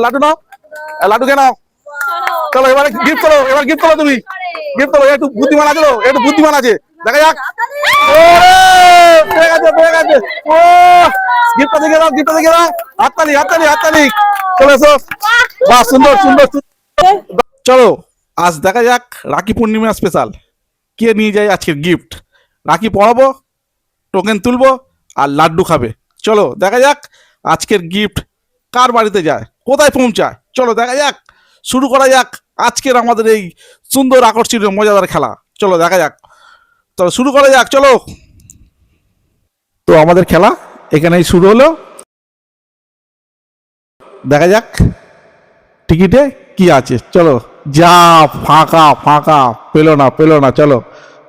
লাড্ডু নাও, লাড্ডু কে নাও। চলো এবারে গিফট করো, এবার গিফট করো, তুমি গিফট করো। একটু বুদ্ধিমান আছে তো, একটু বুদ্ধিমান আছে, দেখা যাক। পেয়ে গেছে, পেয়ে গেছে। ও গিফটটা দেখে দাও, গিফটটা দেখে দাও। হাততালি, হাততালি, হাততালি। চলে এসো। বাহ, সুন্দর সুন্দর। চলো আজ দেখা যাক রাখি পূর্ণিমা স্পেশাল কে নিয়ে যায় আজকের গিফট। রাখি পরাবো, টোকেন তুলবো আর লাড্ডু খাবে। চলো দেখা যাক আজকের গিফট কার বাড়িতে যায়, কোথায় পৌঁছায়। চলো দেখা যাক, শুরু করা যাক আজকের আমাদের এই সুন্দর আকর্ষণীয় মজাদার খেলা। চলো দেখা যাক, তো শুরু করা যাক। চলো, তো আমাদের খেলা এখানেই শুরু হলো। দেখা যাক টিকিটে কি আছে। চলো, যা ফাঁকা ফাঁকা, পেলো না পেলো না। চলো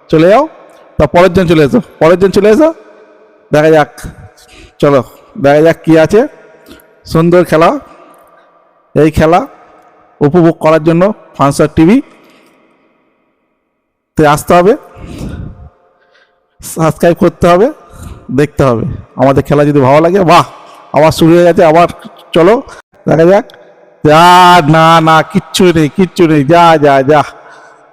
চলে যাও, তা পরের জন চলে এসো, পরের জন চলে এসো। দেখা যাক, চলো দেখা যাক কি আছে। সুন্দর খেলা, এই খেলা উপভোগ করার জন্য ফানসার টিভি তে আসতে হবে, সাবস্ক্রাইব করতে হবে, দেখতে হবে। আমাদের খেলা যদি ভালো লাগে, বাহ আবার শুরু হয়ে গেছে আবার। চলো দেখা যাক। যা না না, কিচ্ছু নেই, কিচ্ছু নেই, যা যা যা,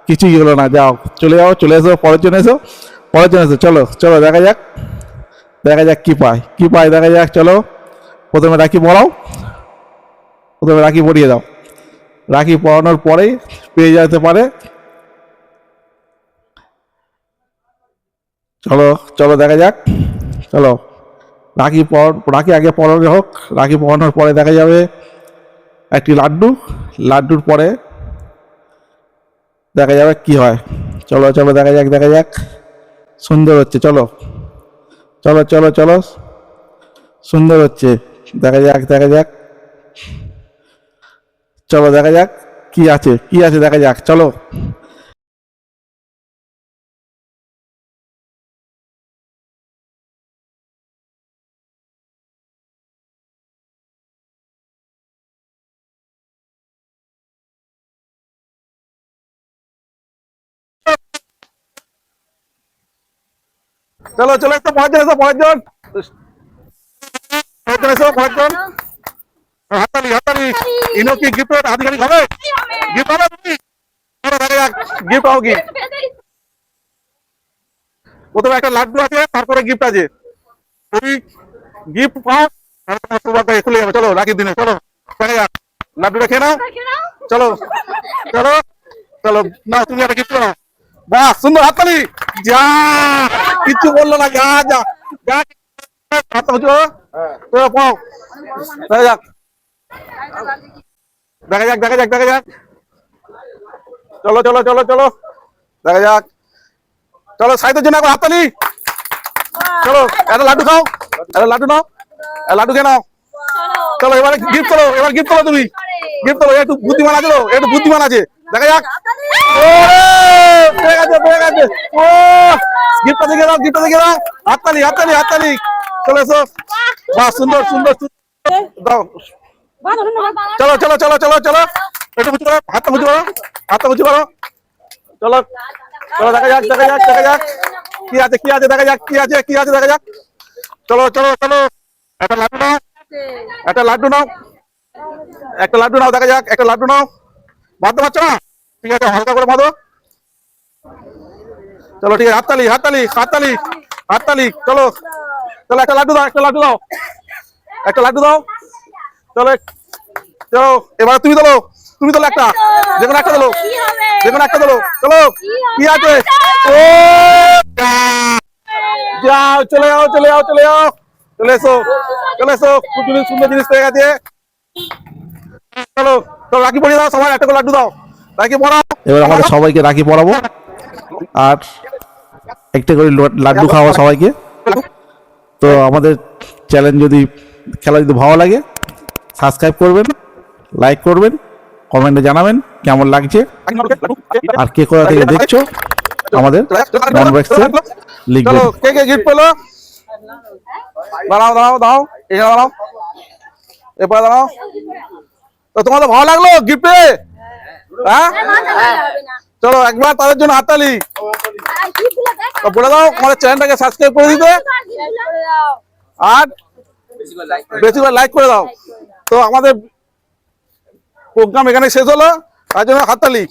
কিছুই হলো না। যাও, চলে যাও, চলে এসো, পরের জন এসো, পরের জন এসো। চলো চলো দেখা যাক, দেখা যাক কি পায়, কি পায় দেখা যাক। চলো প্রথমে রাখি পরাও, প্রথমে রাখি পরিয়ে দাও। রাখি পরানোর পরেই পেয়ে যেতে পারে। চলো চলো দেখা যাক। চলো রাখি আগে পরানো হোক, রাখি পরানোর পরে দেখা যাবে একটি লাড্ডু, লাড্ডুর পরে দেখা যাবে কি হয়। চলো চলো দেখা যাক, দেখা যাক। সুন্দর হচ্ছে, চলো চলো চলো চলো, সুন্দর হচ্ছে, দেখা যাক দেখা যাক। চলো দেখা যাক কি আছে, কি আছে দেখা যাক। চলো চলো চলো, একটু পরের জন এসো, পরের জন, পরের জন এসো, পরের জন। হাততালি, হাততালি। ইনো কি গিফট আধিকারিক হবে? গিফট হবে তুমি? চলো দেখা যাক গিফট পাও কি। প্রথমে একটা লাড্ডু আছে, তারপরে গিফট আছে। তুমি গিফট পাও, তারপরে তোমার খুলে যাবে। চলো রাখির দিনে, চলো দেখা যাক। লাড্ডুটা খেয়ে নাও। চলো চলো চলো, না তুমি একটা গিফট নাও। বাহ সুন্দর, হাততালি। যা, কিচ্ছু বললো না, যা যা যা। হাতটা বুঝো, চলো পাও, দেখা যাক, দেখা যাক, দেখা যাক, দেখা যাক। চলো চলো চলো চলো দেখা যাক। চলো সাইদের জন্য একবার হাততালি। চলো একটা লাড্ডু খাও, একটা লাড্ডু নাও, লাড্ডু খেয়ে নাও। চলো এবারে গিফট করো, এবার গিফট করো, তুমি গিফট করো। একটু বুদ্ধিমান আছে তো, একটু বুদ্ধিমান আছে, দেখা যাক। পেয়ে গেছে, পেয়ে গেছে। ও গিফটটা দেখে দাও, গিফটটা দেখে দাও। হাততালি, হাততালি, হাততালি। চলে এসো। বাহ সুন্দর সুন্দর দাও। চলো চলো চলো চলো চলো, একটু বুঝতে পারো, হাতটা বুঝতে পারো, হাতটা বুঝতে পারো। চলো চলো দেখা যাক, দেখা যাক, দেখা যাক কি আছে, কি আছে দেখা যাক, কি আছে, কি আছে দেখা যাক। চলো চলো চলো, একটা লাড্ডু নাও, একটা লাড্ডু নাও, একটা লাড্ডু নাও, দেখা যাক একটা লাড্ডু নাও। বাঁধতে পারছো না? ঠিক আছে, হালকা করে বাঁধো। চলো ঠিক আছে, হাততালি, হাততালি, হাততালি, হাততালি। চলো চলো, একটা লাড্ডু দাও, একটা লাড্ডু দাও, একটা লাড্ডু দাও। চলো চলো এবার তুমি তোলো, তুমি তোলো একটা, যেকোনো একটা তোলো, যেকোনো একটা তোলো। চলো কি আছে? ও যাও, চলে যাও, চলে যাও, চলে যাও, চলে এসো, চলে এসো। খুব সুন্দর জিনিস পেয়ে গেছে। চলো চলো, রাখি পরিয়ে দাও, সবাই একটা করে লাড্ডু দাও, রাখি পরাও। এবার আমাদের সবাইকে রাখি পরাবো আর একটা করে লাড্ডু খাওয়াবো সবাইকে। তো আমাদের চ্যানেল যদি, খেলা যদি ভালো লাগে, সাবস্ক্রাইব করবেন, লাইক করবেন, কমেন্টে জানাবেন কেমন লাগছে, আর কে কোথা থেকে দেখছো আমাদের কমেন্ট বক্সে লিখবেন। কে কে গিফট পেলো? দাঁড়াও দাঁড়াও দাও, এখানে দাঁড়াও, এরপরে দাঁড়াও। তো তোমাদের ভালো লাগলো গিফট পেয়ে? হ্যাঁ চলো একবার তাদের জন্য হাততালি। বলে দাও আমাদের চ্যানেলটাকে সাবস্ক্রাইব করে দিতে আর বেশি করে লাইক করে দাও। তো আমাদের প্রোগ্রাম এখানে শেষ হলো, তার জন্য হাততালি।